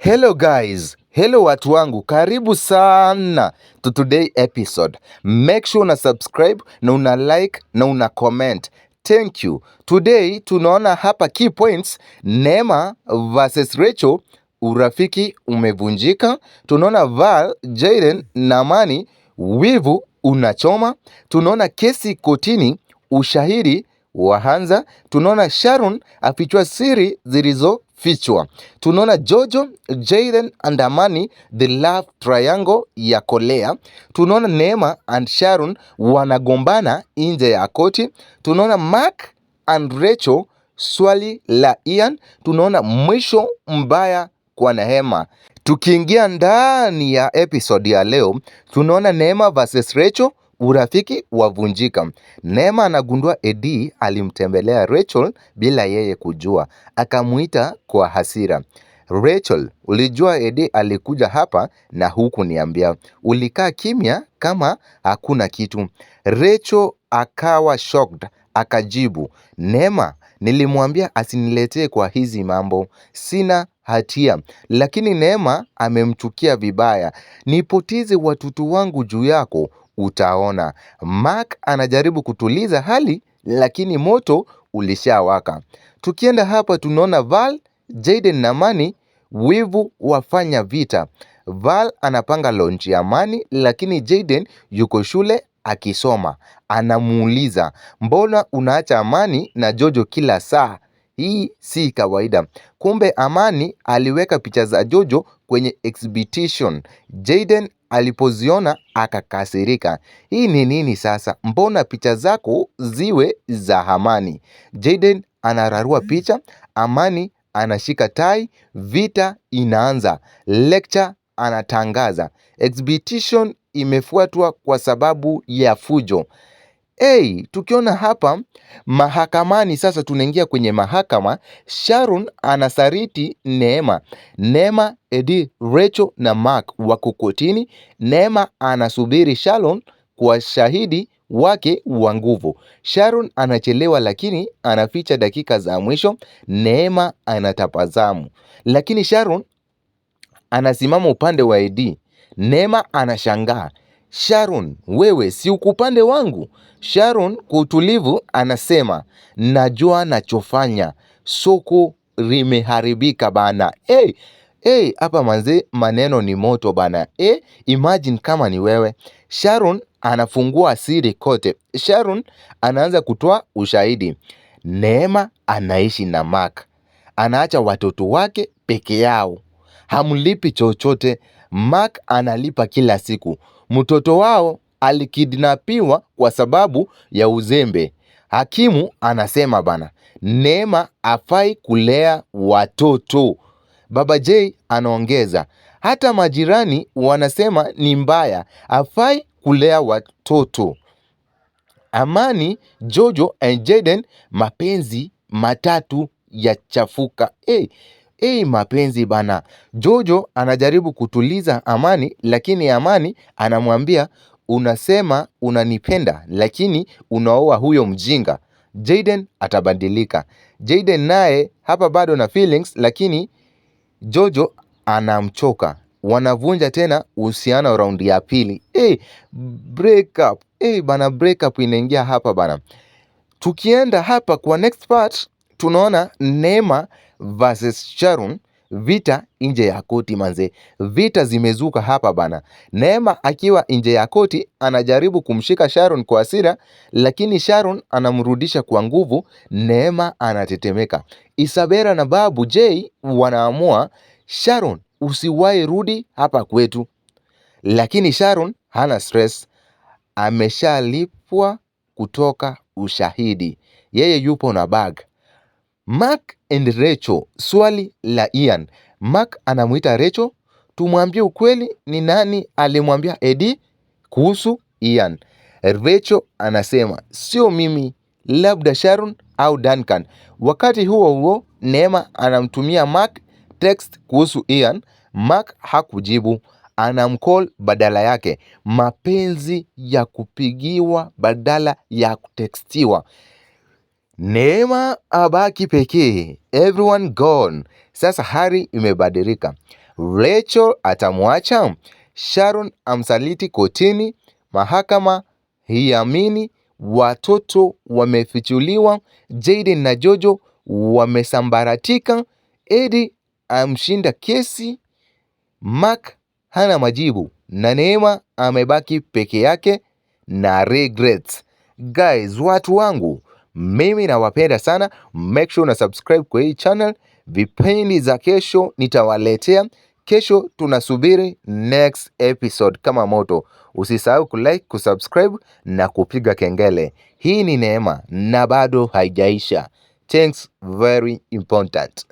Hello guys, hello watu wangu, karibu sana to today episode. Make sure una subscribe na una like na una comment. Thank you. Today tunaona hapa key points: Neema versus Rachel, urafiki umevunjika. Tunaona Val, Jayden na Amani, wivu unachoma. Tunaona kesi kotini, ushahidi waanza. Tunaona Sharon afichua siri zilizofichwa. Tunaona Jojo, Jayden and Amani, the love triangle ya kolea. Tunaona Neema and Sharon wanagombana nje ya koti. Tunaona Mark and Rachel, swali la Ian. Tunaona mwisho mbaya kwa Neema. Tukiingia ndani ya episode ya leo, tunaona Neema versus Rachel, urafiki wavunjika. Neema anagundua Eddie alimtembelea Rachel bila yeye kujua, akamuita kwa hasira. Rachel, ulijua Eddie alikuja hapa na hukuniambia. Ulikaa kimya kama hakuna kitu. Rachel akawa shocked, akajibu, Neema, nilimwambia asiniletee kwa hizi mambo. Sina hatia. Lakini Neema amemchukia vibaya. Nipoteze watoto wangu juu yako, utaona. Mark anajaribu kutuliza hali, lakini moto ulishawaka. Tukienda hapa tunaona Val, Jayden na Amani, wivu wafanya vita. Val anapanga launch ya Amani, lakini Jayden yuko shule akisoma. Anamuuliza, mbona unaacha Amani na Jojo kila saa? Hii si kawaida. Kumbe Amani aliweka picha za Jojo kwenye exhibition. Jayden alipoziona akakasirika. Hii ni nini sasa? Mbona picha zako ziwe za Amani? Jayden anararua picha, Amani anashika tai, vita inaanza. Lecture anatangaza. Exhibition imefuatwa kwa sababu ya fujo. Tukiona hapa mahakamani sasa, tunaingia kwenye mahakama. Sharon anasariti Neema. Neema, Eddie, Rachel na Mark wako kotini. Neema anasubiri Sharon kwa shahidi wake wa nguvu. Sharon anachelewa lakini anaficha dakika za mwisho. Neema anatabasamu, lakini Sharon anasimama upande wa Eddie. Neema anashangaa. Sharon, wewe si uko upande wangu? Sharon kwa utulivu anasema, najua nachofanya, soko limeharibika bana. Hapa manze, maneno ni moto bana. Imagine kama ni wewe. Sharon anafungua siri kote. Sharon anaanza kutoa ushahidi. Neema anaishi na Mark, anaacha watoto wake peke yao, hamlipi chochote. Mark analipa kila siku. Mtoto wao alikidnapiwa kwa sababu ya uzembe. Hakimu anasema bana, Neema hafai kulea watoto. Baba J anaongeza, hata majirani wanasema ni mbaya, hafai kulea watoto. Amani, Jojo and Jayden, mapenzi matatu ya chafuka. Mapenzi bana. Jojo anajaribu kutuliza Amani, lakini Amani anamwambia, unasema unanipenda lakini unaoa huyo mjinga. Jayden atabadilika. Jayden naye hapa bado na feelings, lakini Jojo anamchoka. Wanavunja tena uhusiano raundi ya pili. Break up. Bana, break up inaingia hapa bana. Tukienda hapa kwa next part, tunaona Neema versus Sharon, vita nje ya koti manze. Vita zimezuka hapa bana. Neema akiwa nje ya koti anajaribu kumshika Sharon kwa hasira, lakini Sharon anamrudisha kwa nguvu. Neema anatetemeka. Isabela na Babu J wanaamua, Sharon, usiwahi rudi hapa kwetu. Lakini Sharon hana stress. Ameshalipwa kutoka ushahidi. Yeye yupo na bag. Mark and Rachel, swali la Ian. Mark anamuita Rachel, tumwambie ukweli, ni nani alimwambia Eddie kuhusu Ian? Rachel anasema, sio mimi, labda Sharon au Duncan. Wakati huo huo, Neema anamtumia Mark text kuhusu Ian. Mark hakujibu, anamcall badala yake. Mapenzi ya kupigiwa badala ya kutekstiwa. Neema abaki pekee, everyone gone. Sasa hali imebadilika. Rachel atamwacha? Sharon amsaliti kotini, mahakama hiamini, watoto wamefichuliwa, Jayden na Jojo wamesambaratika, Eddie amshinda kesi, Mark hana majibu na Neema amebaki peke yake na regrets. Guys, watu wangu, mimi nawapenda sana. Make sure una subscribe kwa hii channel. Vipindi za kesho nitawaletea. Kesho tunasubiri next episode kama moto. Usisahau kulike, kusubscribe na kupiga kengele. Hii ni Neema na bado haijaisha. Thanks, very important.